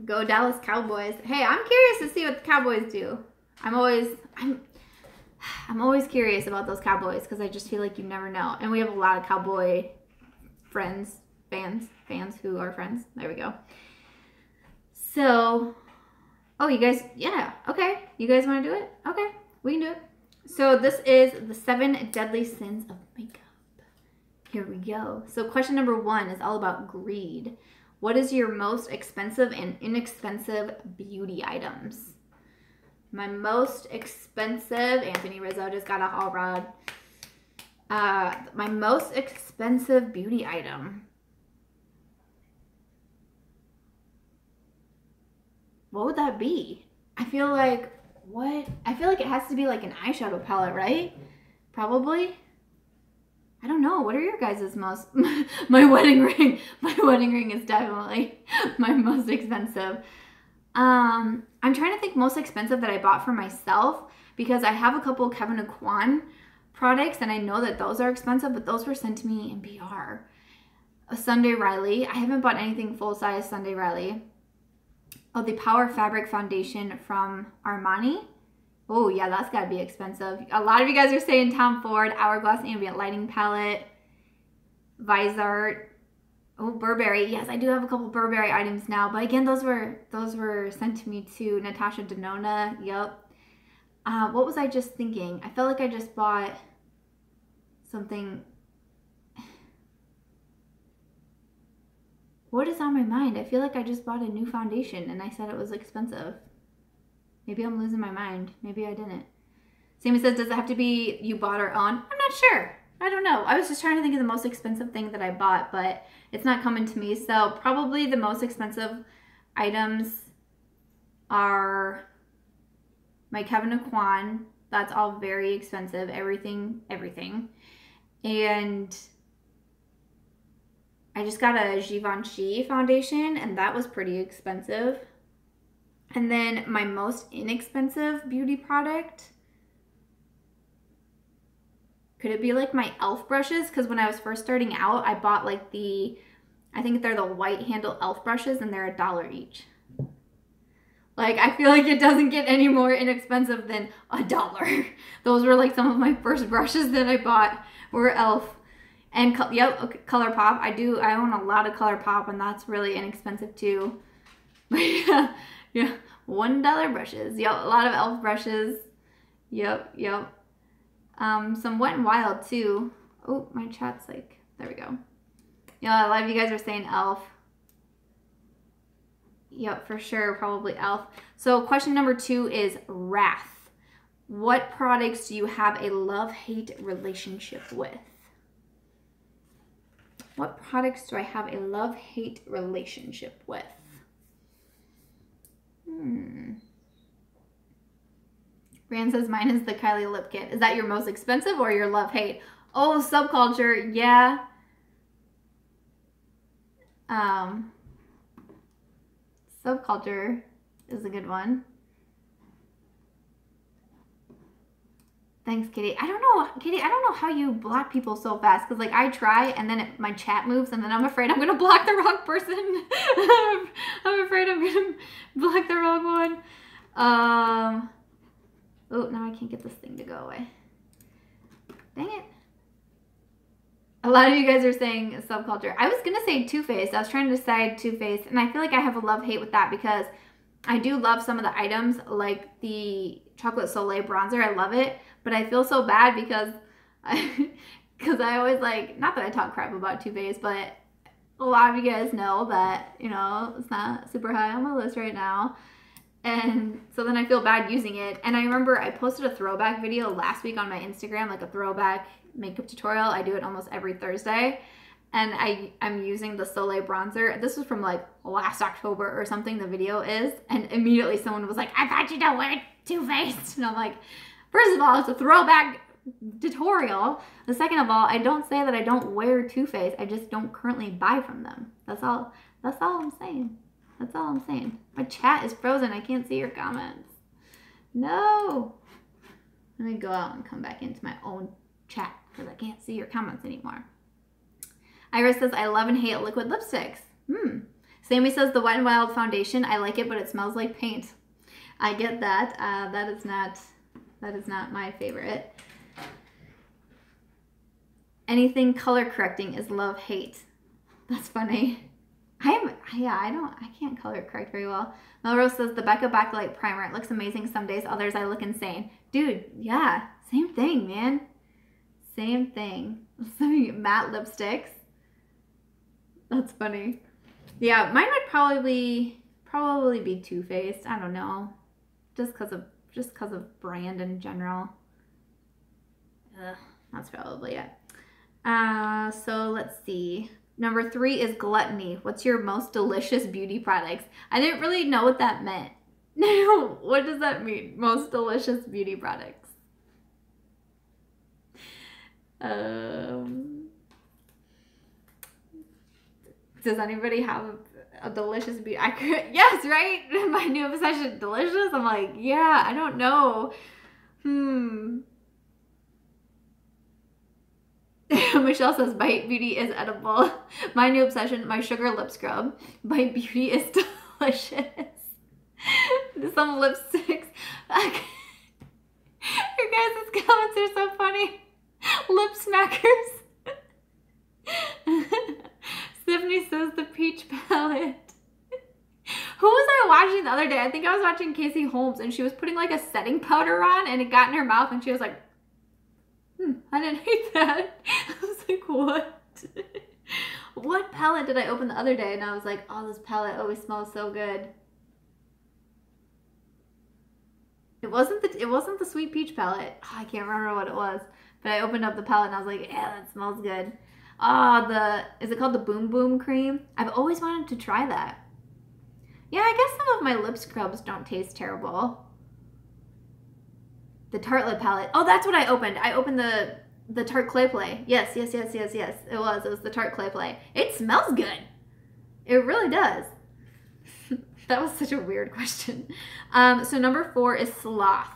Go Dallas Cowboys. Hey, I'm curious to see what the Cowboys do. I'm always curious about those Cowboys because I just feel like you never know. And we have a lot of Cowboy friends, fans who are friends. There we go. So, oh, you guys, yeah, okay. You guys want to do it? Okay, we can do it. So this is the 7 deadly sins of makeup. Here we go. So question number 1 is all about greed. What is your most expensive and inexpensive beauty items? My most expensive, Anthony Rizzo just got a hall rod. My most expensive beauty item. What would that be? I feel like it has to be like an eyeshadow palette, right? Probably. I don't know. What are your guys' most? My wedding ring. My wedding ring is definitely my most expensive. I'm trying to think most expensive that I bought for myself because I have a couple Kevin and Kwan products and I know that those are expensive, but those were sent to me in BR. A Sunday Riley. I haven't bought anything full size Sunday Riley. Oh, the Power Fabric Foundation from Armani. Oh, yeah, that's got to be expensive. A lot of you guys are saying Tom Ford, Hourglass Ambient Lighting Palette, Visart. Oh, Burberry. Yes, I do have a couple Burberry items now. But again, those were sent to me to Natasha Denona. Yep. What was I just thinking? I felt like I just bought something. What is on my mind? I feel like I just bought a new foundation and I said it was expensive. Maybe I'm losing my mind. Maybe I didn't. Sammy says, does it have to be you bought or on? I'm not sure. I don't know. I was just trying to think of the most expensive thing that I bought, but it's not coming to me. So probably the most expensive items are my Kevin and Kwan. That's all very expensive. Everything. And I just got a Givenchy foundation, and that was pretty expensive. And then my most inexpensive beauty product, could it be like my e.l.f. brushes? Because when I was first starting out, I bought like I think they're the white handle e.l.f. brushes, and they're $1 each. Like, I feel like it doesn't get any more inexpensive than $1. Those were like some of my first brushes that I bought were e.l.f. And yep, okay, ColourPop. I own a lot of ColourPop, and that's really inexpensive too. Yeah, $1 brushes. Yep, a lot of e.l.f. brushes. Yep. Some Wet n Wild too. Oh, my chat's like, there we go. Yeah, a lot of you guys are saying e.l.f. Yep, for sure, probably e.l.f. So question number 2 is wrath. What products do you have a love-hate relationship with? What products do I have a love-hate relationship with? Brian says mine is the Kylie lip kit. Is that your most expensive or your love-hate? Oh, Subculture, yeah. Subculture is a good one. Thanks, Kitty. I don't know how you block people so fast, because like I try and then my chat moves and then I'm afraid I'm gonna block the wrong person. I'm afraid I'm gonna block the wrong one. Oh, now I can't get this thing to go away. Dang it. A lot of you guys are saying Subculture. I was gonna say Too Faced. I was trying to decide Too Faced, and I feel like I have a love-hate with that because I do love some of the items, like the Chocolate Soleil bronzer. I love it, but I feel so bad because I always like, not that I talk crap about Too Faced, but a lot of you guys know that, you know, it's not super high on my list right now. And so then I feel bad using it. And I remember I posted a throwback video last week on my Instagram, like a throwback makeup tutorial. I do it almost every Thursday. And I'm using the Soleil bronzer. This was from like last October or something, the video is. And immediately someone was like, I thought you don't wear Too Faced. And I'm like, first of all, it's a throwback tutorial. The second of all, I don't say that I don't wear Too Faced. I just don't currently buy from them. That's all I'm saying. That's all I'm saying. My chat is frozen. I can't see your comments. No. Let me go out and come back into my own chat because I can't see your comments anymore. Iris says, I love and hate liquid lipsticks. Sammy says, the Wet n Wild foundation. I like it, but it smells like paint. I get that. That is not my favorite. Anything color correcting is love hate. That's funny. I can't color correct very well. Melrose says, the Becca Backlight Primer. It looks amazing some days. Others I look insane. Dude, yeah. Same thing, man. Same thing. Some matte lipsticks. That's funny. Yeah, mine would probably be Too Faced. I don't know. Just because of brand in general. That's probably it. So let's see. Number 3 is gluttony. What's your most delicious beauty products? I didn't really know what that meant. What does that mean? Most delicious beauty products. Does anybody have a delicious beauty? Yes, right? My new obsession, delicious? I'm like, yeah, I don't know. Michelle says, Bite Beauty is edible. My new obsession, my sugar lip scrub. Bite Beauty is delicious. Some lipsticks. Your guys' comments are so funny. Lip smackers. Stephanie says the peach palette. Who was I watching the other day? I think I was watching Casey Holmes, and she was putting like a setting powder on, and it got in her mouth, and she was like, I didn't hate that. I was like, what? What palette did I open the other day? And I was like, oh, this palette always smells so good. It wasn't the Sweet Peach palette. Oh, I can't remember what it was. But I opened up the palette and I was like, yeah, that smells good. Is it called the Boom Boom Cream? I've always wanted to try that. Yeah, I guess some of my lip scrubs don't taste terrible. The Tartelette palette. Oh, that's what I opened. I opened the Tarte Clay Play. Yes. It was the Tarte Clay Play. It smells good. It really does. That was such a weird question. So number 4 is sloth.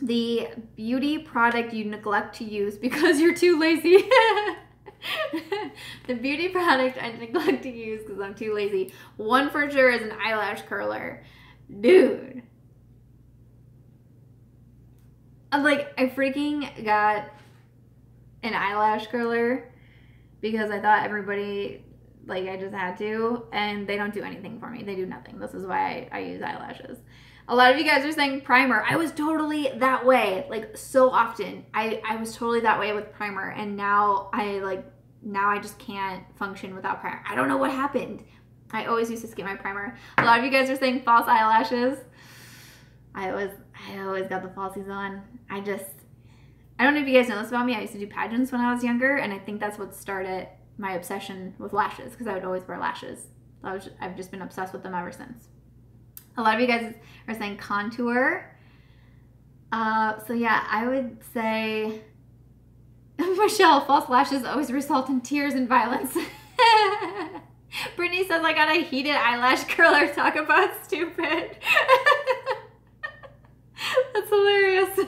The beauty product you neglect to use because you're too lazy. The beauty product I neglect to use because I'm too lazy. One for sure is an eyelash curler. Dude. I freaking got an eyelash curler because I thought everybody, I just had to, and they don't do anything for me. They do nothing. This is why I use eyelashes. A lot of you guys are saying primer. I was totally that way, so often. I was totally that way with primer, and now I just can't function without primer. I don't know what happened. I always used to skip my primer. A lot of you guys are saying false eyelashes. I always got the falsies on. I don't know if you guys know this about me. I used to do pageants when I was younger, and I think that's what started my obsession with lashes, because I would always wear lashes. I've just been obsessed with them ever since. A lot of you guys are saying contour. So yeah, I would say, Michelle, false lashes always result in tears and violence. Brittany says I got a heated eyelash curler. Talk about stupid. That's hilarious.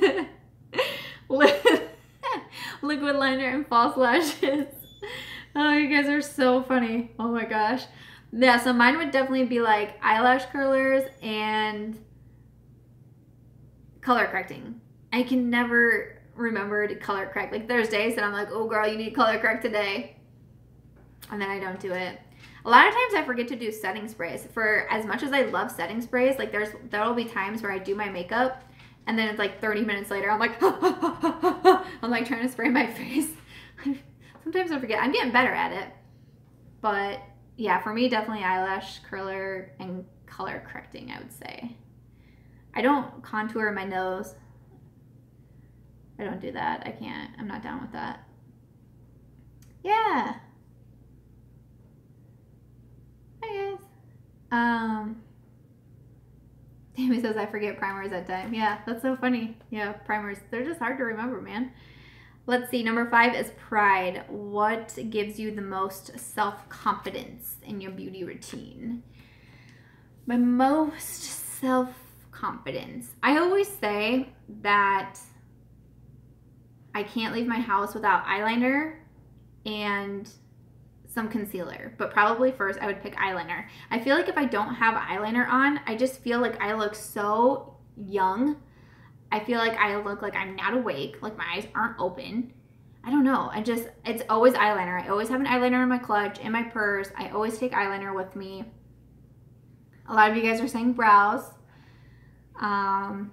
Liquid liner and false lashes. Oh, you guys are so funny. Oh my gosh. Yeah, so mine would definitely be eyelash curlers and color correcting. I can never remember to color correct. There's days that I'm like, oh girl, you need color correct today. And then I don't do it. A lot of times I forget to do setting sprays. For as much as I love setting sprays, there'll be times where I do my makeup and then it's 30 minutes later, I'm I'm trying to spray my face. Sometimes I forget. I'm getting better at it. But yeah, for me, definitely eyelash curler and color correcting, I would say. I don't contour my nose. I don't do that. I can't. I'm not down with that. Yeah. Hi, guys. Tammy says I forget primers at time. Yeah, that's so funny. Yeah, primers. They're just hard to remember, man. Let's see, number 5 is pride. What gives you the most self-confidence in your beauty routine? My most self-confidence. I always say that I can't leave my house without eyeliner and some concealer, but probably first I would pick eyeliner. I feel like if I don't have eyeliner on, I just feel like I look so young. I feel like I look like I'm not awake, like my eyes aren't open. I don't know. It's always eyeliner. I always have an eyeliner in my clutch, in my purse. I always take eyeliner with me. A lot of you guys are saying brows,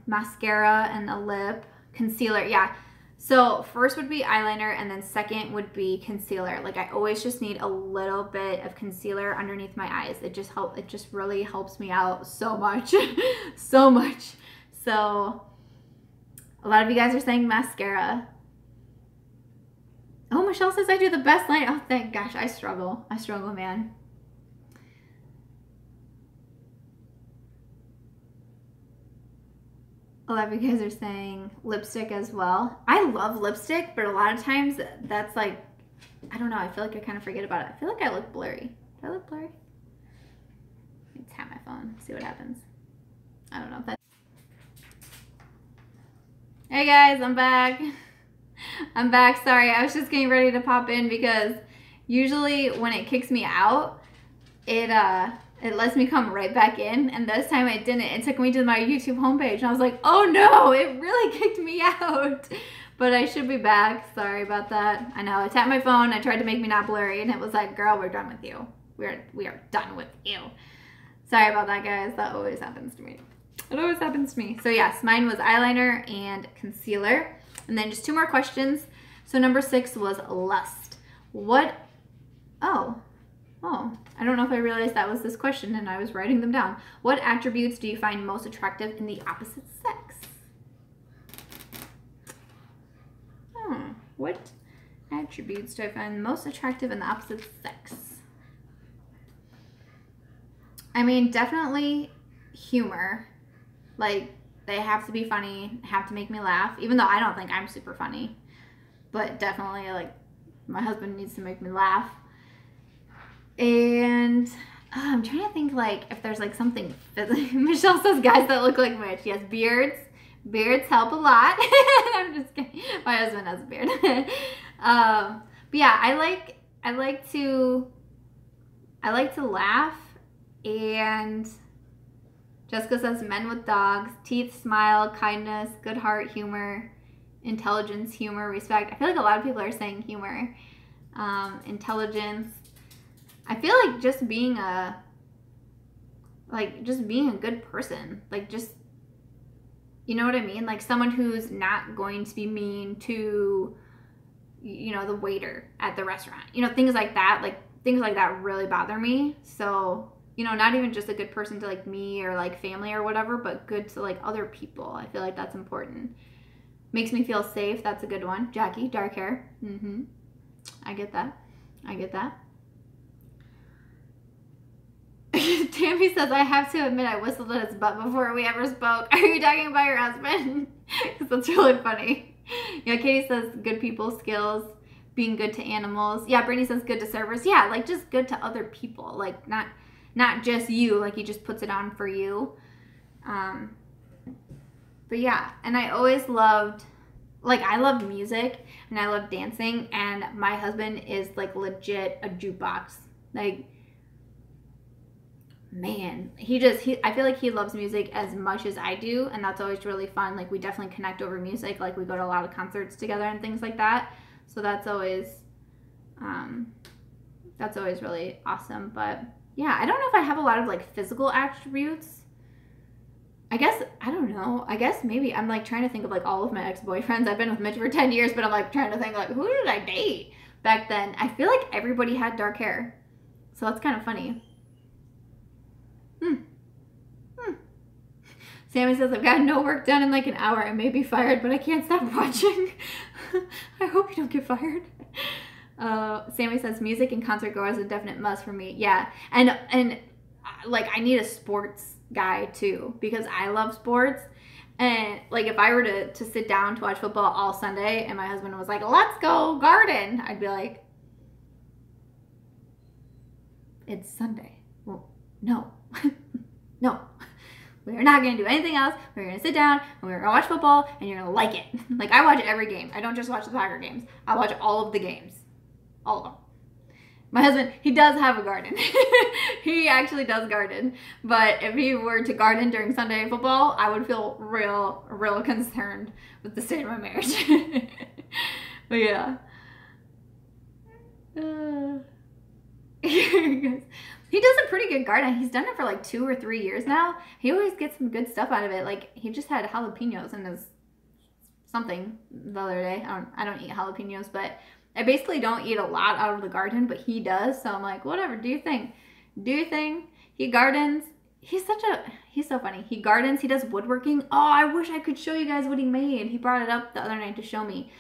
mascara and a lip, concealer. Yeah. So first would be eyeliner, and then second would be concealer. I always just need a little bit of concealer underneath my eyes. It just really helps me out so much. So much. So a lot of you guys are saying mascara. Oh, Michelle says I do the best line. Oh, thank gosh, I struggle. I struggle, man. A lot of you guys are saying lipstick as well. I love lipstick, but a lot of times that's I don't know, I feel like I kind of forget about it. I feel like I look blurry. Do I look blurry? Let me tap my phone, see what happens. I don't know if that's... Hey guys, I'm back. I'm back. Sorry, I was just getting ready to pop in because usually when it kicks me out, it lets me come right back in, and this time it didn't. It took me to my YouTube homepage, and I was like, oh no, it really kicked me out. But I should be back. Sorry about that. I know, I tapped my phone, I tried to make me not blurry, and it was like, girl, we're done with you. We are done with you. Sorry about that, guys. That always happens to me. It always happens to me. So yes, mine was eyeliner and concealer. And then just 2 more questions. So number 6 was lust. What, oh, I don't know if I realized that was this question and I was writing them down. What attributes do you find most attractive in the opposite sex? What attributes do I find most attractive in the opposite sex? I mean, definitely humor. They have to be funny, have to make me laugh, even though I don't think I'm super funny. But definitely, my husband needs to make me laugh. And I'm trying to think like if there's like something. Michelle says guys that look like Mitch. Yes, beards. Beards help a lot. I'm just kidding. My husband has a beard. But yeah, I like to laugh. And Jessica says men with dogs, teeth, smile, kindness, good heart, humor, intelligence, humor, respect. I feel like a lot of people are saying humor, intelligence. I feel like just being a good person, like just, you know what I mean? Like someone who's not going to be mean to, you know, the waiter at the restaurant, you know, things like that. Like things like that really bother me. So, you know, not even just a good person to like me or like family or whatever, but good to like other people. I feel like that's important. Makes me feel safe. That's a good one. Jackie, dark hair. I get that. I get that. Tammy says, I have to admit I whistled at his butt before we ever spoke. Are you talking about your husband? Because that's really funny. Yeah, Katie says good people skills, being good to animals. Yeah, Brittany says good to servers. Yeah, like just good to other people. Like not just you, like he just puts it on for you. But yeah, and I always loved, like I loved music and I loved dancing, and my husband is like legit a jukebox. Like, man, I feel like he loves music as much as I do, and that's always really fun. Like we definitely connect over music. Like we go to a lot of concerts together and things like that. So that's always really awesome. But yeah, I don't know if I have a lot of like physical attributes. I guess, I don't know. I guess maybe I'm like trying to think of like all of my ex-boyfriends. I've been with Mitch for 10 years, but I'm like trying to think like, who did I date back then? I feel like everybody had dark hair. So that's kind of funny. Sammy says, I've got no work done in like an hour. I may be fired, but I can't stop watching. I hope you don't get fired. Sammy says, music and concert go is a definite must for me. Yeah, and like I need a sports guy too, because I love sports. And like if I were to sit down to watch football all Sunday and my husband was like, let's go garden, I'd be like, it's Sunday. Well, no. No. We're not going to do anything else. We're going to sit down and we're going to watch football and you're going to like it. Like I watch every game. I don't just watch the soccer games. I watch all of the games. All of them. My husband, he does have a garden. He actually does garden. But if he were to garden during Sunday football, I would feel real concerned with the state of my marriage. But yeah. He does a pretty good garden. He's done it for like 2 or 3 years now. He always gets some good stuff out of it. Like he just had jalapenos in his something the other day. I don't eat jalapenos, but I basically don't eat a lot out of the garden, but he does. So I'm like, whatever, do your thing. Do your thing. He gardens. He's so funny. He gardens. He does woodworking. Oh, I wish I could show you guys what he made. He brought it up the other night to show me.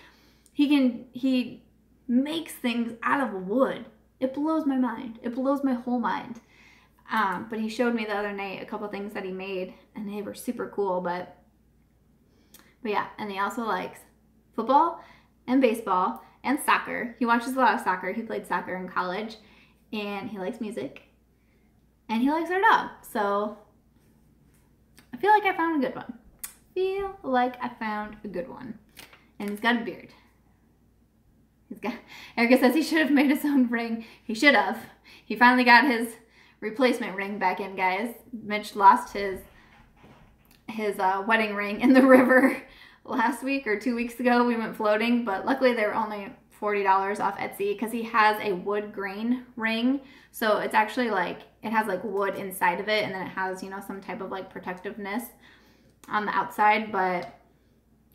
He makes things out of wood. It blows my mind. It blows my whole mind. But he showed me the other night a couple things that he made, and they were super cool. But yeah, and he also likes football and baseball and soccer. He watches a lot of soccer. He played soccer in college, and he likes music, and he likes our dog. So I feel like I found a good one. And he's got a beard. Erica says he should have made his own ring. He should have. He finally got his replacement ring back in, guys. Mitch lost his wedding ring in the river last week or 2 weeks ago. We went floating, but luckily they were only $40 off Etsy because he has a wood grain ring. So it's actually like, it has like wood inside of it, and then it has, you know, some type of like protectiveness on the outside. But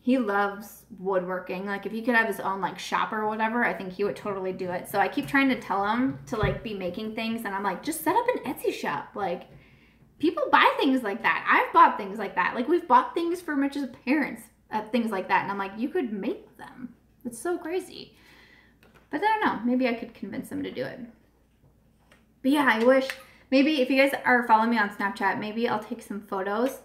he loves woodworking. Like if he could have his own like shop or whatever, I think he would totally do it. So I keep trying to tell him to like be making things, and I'm like, just set up an Etsy shop. Like people buy things like that. I've bought things like that. Like we've bought things for Mitch's parents, things like that. And I'm like, you could make them. It's so crazy. But I don't know. Maybe I could convince him to do it. But yeah, I wish, maybe if you guys are following me on Snapchat, maybe I'll take some photos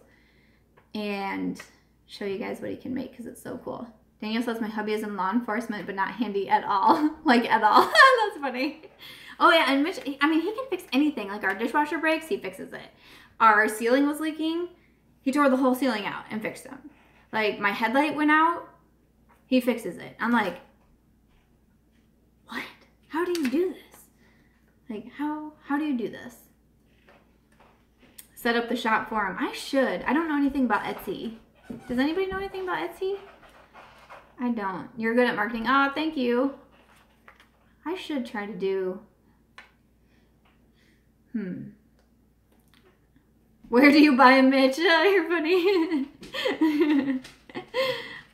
and show you guys what he can make, because it's so cool. Daniel says my hubby is in law enforcement but not handy at all. Like at all. That's funny. Oh yeah, and Mitch, I mean, he can fix anything. Like our dishwasher breaks, he fixes it. Our ceiling was leaking, he tore the whole ceiling out and fixed them. Like my headlight went out, he fixes it. I'm like, what? How do you do this? Like, how do you do this? Set up the shop for him. I should. I don't know anything about Etsy. Does anybody know anything about Etsy? I don't. You're good at marketing. Oh, thank you. I should try to do... Where do you buy a Mitch? Oh, you're funny.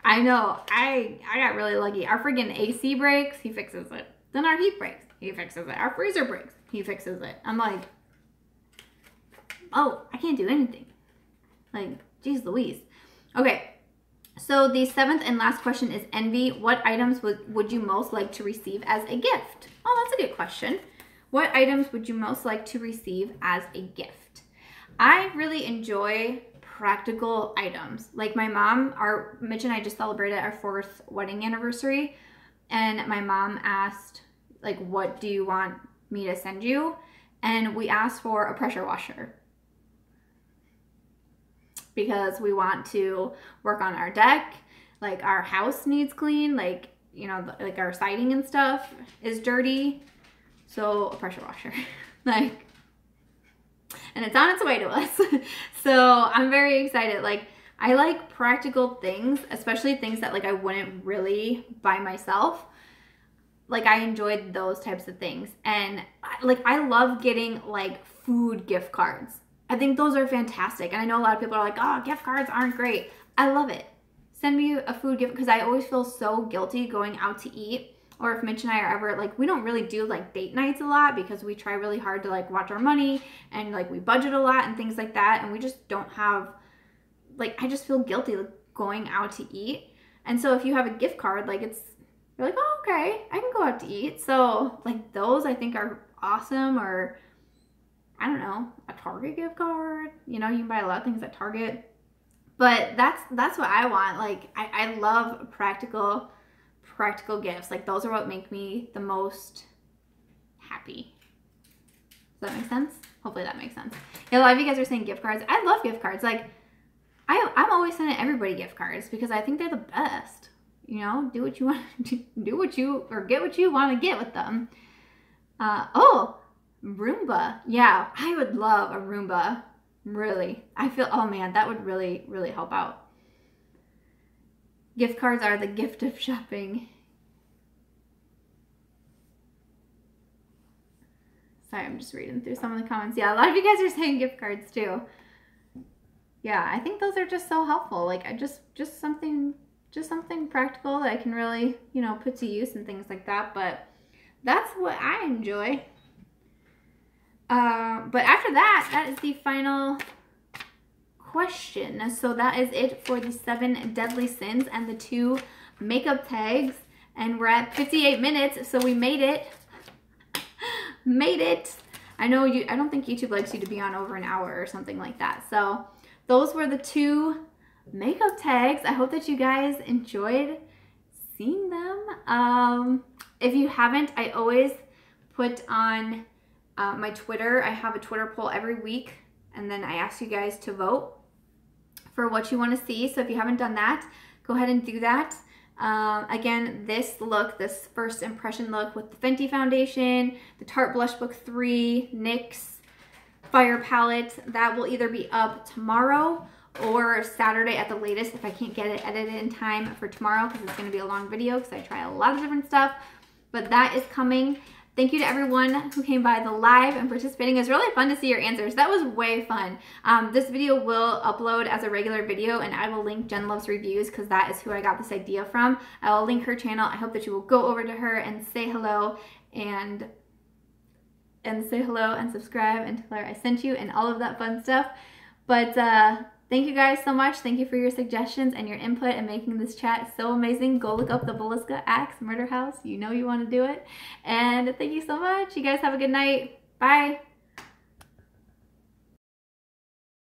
I know. I got really lucky. Our friggin' AC breaks, he fixes it. Then our heat breaks, he fixes it. Our freezer breaks, he fixes it. I'm like, oh, I can't do anything. Like, geez Louise. Okay, so the 7th and last question is envy. What items would you most like to receive as a gift? Oh, that's a good question. What items would you most like to receive as a gift? I really enjoy practical items. Like my mom, Mitch and I just celebrated our 4th wedding anniversary, and my mom asked, like, what do you want me to send you? And we asked for a pressure washer because we want to work on our deck. Like our house needs clean, like, you know, like our siding and stuff is dirty. So a pressure washer, like, and it's on its way to us. So I'm very excited. Like, I like practical things, especially things that like I wouldn't really buy myself. Like I enjoyed those types of things. And like, I love getting like food gift cards. I think those are fantastic. And I know a lot of people are like, oh, gift cards aren't great. I love it. Send me a food gift, because I always feel so guilty going out to eat. Or if Mitch and I are ever, like, we don't really do like date nights a lot because we try really hard to like watch our money and like we budget a lot and things like that. And we just don't have, like, I just feel guilty like going out to eat. And so if you have a gift card, like you're like, oh, okay, I can go out to eat. So like those I think are awesome. Or I don't know, a Target gift card. You know, you can buy a lot of things at Target. But that's what I want. Like I love practical gifts. Like those are what make me the most happy. Does that make sense? Hopefully that makes sense. Yeah, a lot of you guys are saying gift cards. I love gift cards. Like I'm always sending everybody gift cards because I think they're the best. You know, do what you want to do, get what you want to get with them. Oh, Roomba. Yeah, I would love a Roomba. Really. I feel, oh man, that would really, really help out. Gift cards are the gift of shopping. Sorry, I'm just reading through some of the comments. Yeah, a lot of you guys are saying gift cards too. Yeah, I think those are just so helpful. Like I just something practical that I can really, you know, put to use and things like that. But that's what I enjoy. But after that is the final question. So that is it for the 7 deadly sins and the 2 makeup tags. And we're at 58 minutes, so we made it. Made it. I know I don't think YouTube likes you to be on over an hour or something like that. So those were the 2 makeup tags. I hope that you guys enjoyed seeing them. If you haven't, I always put on my Twitter. I have a Twitter poll every week, and then I ask you guys to vote for what you want to see. So if you haven't done that, go ahead and do that. Again, this first impression look with the Fenty foundation, the Tarte Blush Book 3, NYX Fire Palette, that will either be up tomorrow or Saturday at the latest if I can't get it edited in time for tomorrow, because it's going to be a long video because I try a lot of different stuff. But that is coming. Thank you to everyone who came by the live and participating. It was really fun to see your answers. That was way fun. This video will upload as a regular video, and I will link Jen Loves Reviews because that is who I got this idea from. I will link her channel. I hope that you will go over to her and say hello and subscribe and tell her I sent you and all of that fun stuff. But thank you guys so much. Thank you for your suggestions and your input and making this chat so amazing. Go look up the Villisca Axe Murder House. You know you want to do it. And thank you so much. You guys have a good night. Bye.